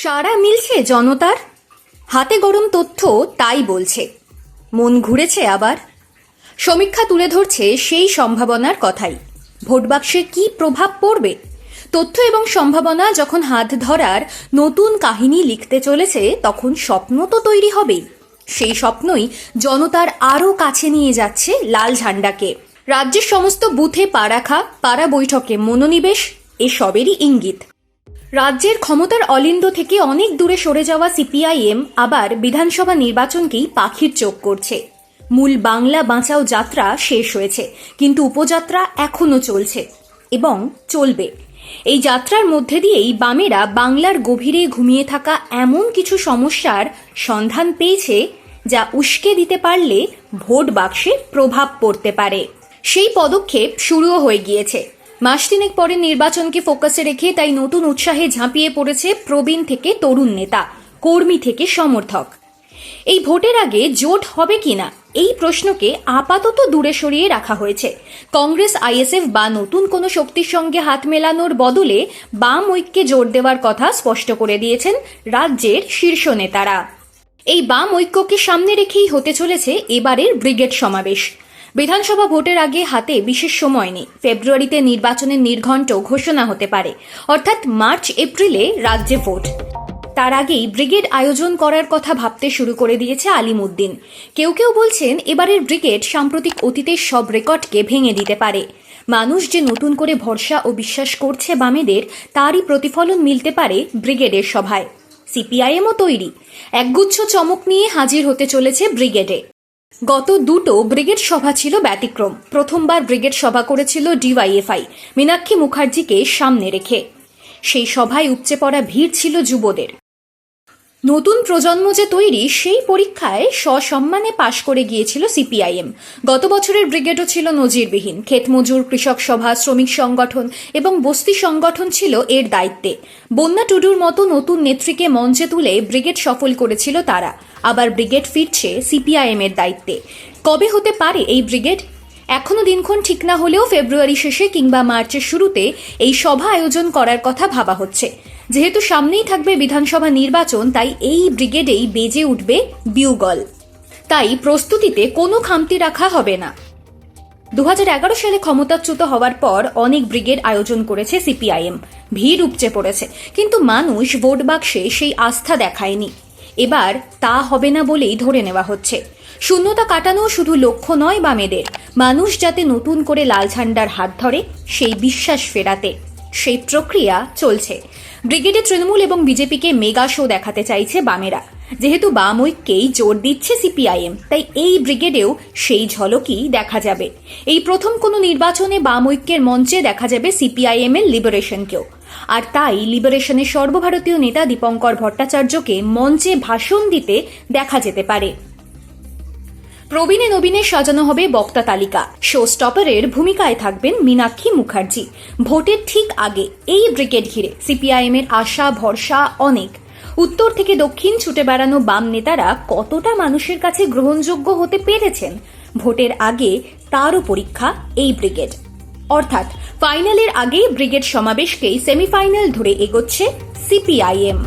সাড়া মিলছে জনতার, হাতে গরম তথ্য তাই বলছে। মন ঘুরেছে আবার। সমীক্ষা তুলে ধরছে সেই সম্ভাবনার কথাই। ভোট বাক্সে কি প্রভাব পড়বে? তথ্য এবং সম্ভাবনা যখন হাত ধরার নতুন কাহিনী লিখতে চলেছে, তখন স্বপ্ন তো তৈরি হবেই। সেই স্বপ্নই জনতার আরও কাছে নিয়ে যাচ্ছে লাল ঝান্ডাকে। রাজ্যের সমস্ত বুথে পা রাখা, পাড়া বৈঠকে মনোনিবেশ, এসবেরই ইঙ্গিত। রাজ্যের ক্ষমতার অলিন্দ থেকে অনেক দূরে সরে যাওয়া সিপিআইএম আবার বিধানসভা নির্বাচনকেই পাখির চোখ করছে। মূল বাংলা বাঁচাও যাত্রা শেষ হয়েছে, কিন্তু উপযাত্রা এখনো চলছে এবং চলবে। এই যাত্রার মধ্যে দিয়েই বামেরা বাংলার গভীরে ঘুমিয়ে থাকা এমন কিছু সমস্যার সন্ধান পেয়েছে, যা উস্কে দিতে পারলে ভোট বাক্সে প্রভাব পড়তে পারে। সেই পদক্ষেপ শুরুও হয়ে গিয়েছে। মাস তিনেক পরে নির্বাচনকে ফোকাসে রেখে তাই নতুন উৎসাহে ঝাঁপিয়ে পড়েছে প্রবীণ থেকে তরুণ নেতা, কর্মী থেকে সমর্থক। এই ভোটের আগে জোট হবে কিনা এই প্রশ্নকে আপাতত দূরে সরিয়ে রাখা হয়েছে। কংগ্রেস, আইএসএফ বা নতুন কোনো শক্তির সঙ্গে হাত মেলানোর বদলে বাম ঐক্যে জোর দেওয়ার কথা স্পষ্ট করে দিয়েছেন রাজ্যের শীর্ষ নেতারা। এই বাম ঐক্যকে সামনে রেখেই হতে চলেছে এবারের ব্রিগেড সমাবেশ। বিধানসভা ভোটের আগে হাতে বিশেষ সময় নেই। ফেব্রুয়ারিতে নির্বাচনের নির্ঘণ্ট ঘোষণা হতে পারে, অর্থাৎ মার্চ এপ্রিলে রাজ্যে ভোট। তার আগেই ব্রিগেড আয়োজন করার কথা ভাবতে শুরু করে দিয়েছে আলিমউদ্দিন। কেউ কেউ বলছেন এবারের ব্রিগেড সাম্প্রতিক অতীতের সব রেকর্ডকে ভেঙে দিতে পারে। মানুষ যে নতুন করে ভরসা ও বিশ্বাস করছে বামেদের, তারই প্রতিফলন মিলতে পারে ব্রিগেডের সভায়। সিপিআইএমও তৈরি, একগুচ্ছ চমক নিয়ে হাজির হতে চলেছে ব্রিগেডে। গত দুটো ব্রিগেড সভা ছিল ব্যতিক্রম। প্রথমবার ব্রিগেড সভা করেছিল ডিওয়াইএফআই, মীনাক্ষী মুখার্জিকে সামনে রেখে। সেই সভায় উপচে পড়া ভিড় ছিল যুবদের। নতুন প্রজন্ম যে তৈরি, সেই পরীক্ষায় সসম্মানে পাশ করে গিয়েছিল সিপিআইএম। গত বছরের ব্রিগেডও ছিল নজিরবিহীন। ক্ষেতমজুর, কৃষক সভা, শ্রমিক সংগঠন এবং বস্তি সংগঠন ছিল এর দায়িত্বে। বন্যা টুডুর মতো নতুন নেত্রীকে মঞ্চে তুলে ব্রিগেড সফল করেছিল তারা। আবার ব্রিগেড ফিরছে সিপিআইএম এর দায়িত্বে। কবে হতে পারে এই ব্রিগেড? এখনো দিনক্ষণ ঠিক না হলেও ফেব্রুয়ারি শেষে কিংবা মার্চের শুরুতে এই সভা আয়োজন করার কথা ভাবা হচ্ছে। যেহেতু সামনেই থাকবে বিধানসভা নির্বাচন, তাই এই ব্রিগেডেই বেজে উঠবে বিউগল। তাই প্রস্তুতিতে কোনো খামতি রাখা হবে না। 2011 সালে ক্ষমতাচ্যুত হওয়ার পর অনেক ব্রিগেড আয়োজন করেছে সিপিআইএম। ভিড় উপচে পড়েছে, কিন্তু মানুষ ভোট বাক্সে সেই আস্থা দেখায়নি। এবার তা হবে না বলেই ধরে নেওয়া হচ্ছে। শূন্যতা কাটানো শুধু লক্ষ্য নয় বামেদের, মানুষ যাতে নতুন করে লাল ঝান্ডার হাত ধরে সেই বিশ্বাস ফেরাতে সেই প্রক্রিয়া চলছে। ব্রিগেডে তৃণমূল এবং বিজেপিকে মেগা শো দেখাতে চাইছে বামেরা। যেহেতু বাম ঐক্যেই জোর দিচ্ছে সিপিআইএম, তাই এই ব্রিগেডেও সেই ঝলকই দেখা যাবে। এই প্রথম কোনো নির্বাচনে বাম ঐক্যের মঞ্চে দেখা যাবে সিপিআইএম এর লিবারেশনকেও। আর তাই লিবারেশনের সর্বভারতীয় নেতা দীপঙ্কর ভট্টাচার্যকে মঞ্চে ভাষণ দিতে দেখা যেতে পারে। প্রবীণে নবীনে সাজানো হবে বক্তা তালিকা। শো স্টপারের ভূমিকায় থাকবেন মীনাক্ষী মুখার্জি। ভোটের ঠিক আগে এই ব্রিগেড ঘিরে সিপিআইএম এর আশা ভরসা অনেক। উত্তর থেকে দক্ষিণ ছুটে বেড়ানো বাম নেতারা কতটা মানুষের কাছে গ্রহণযোগ্য হতে পেরেছেন ভোটের আগে, তারও পরীক্ষা এই ব্রিগেড। অর্থাৎ ফাইনালের আগে ব্রিগেড সমাবেশকেই সেমিফাইনাল ধরে এগোচ্ছে সিপিআইএম।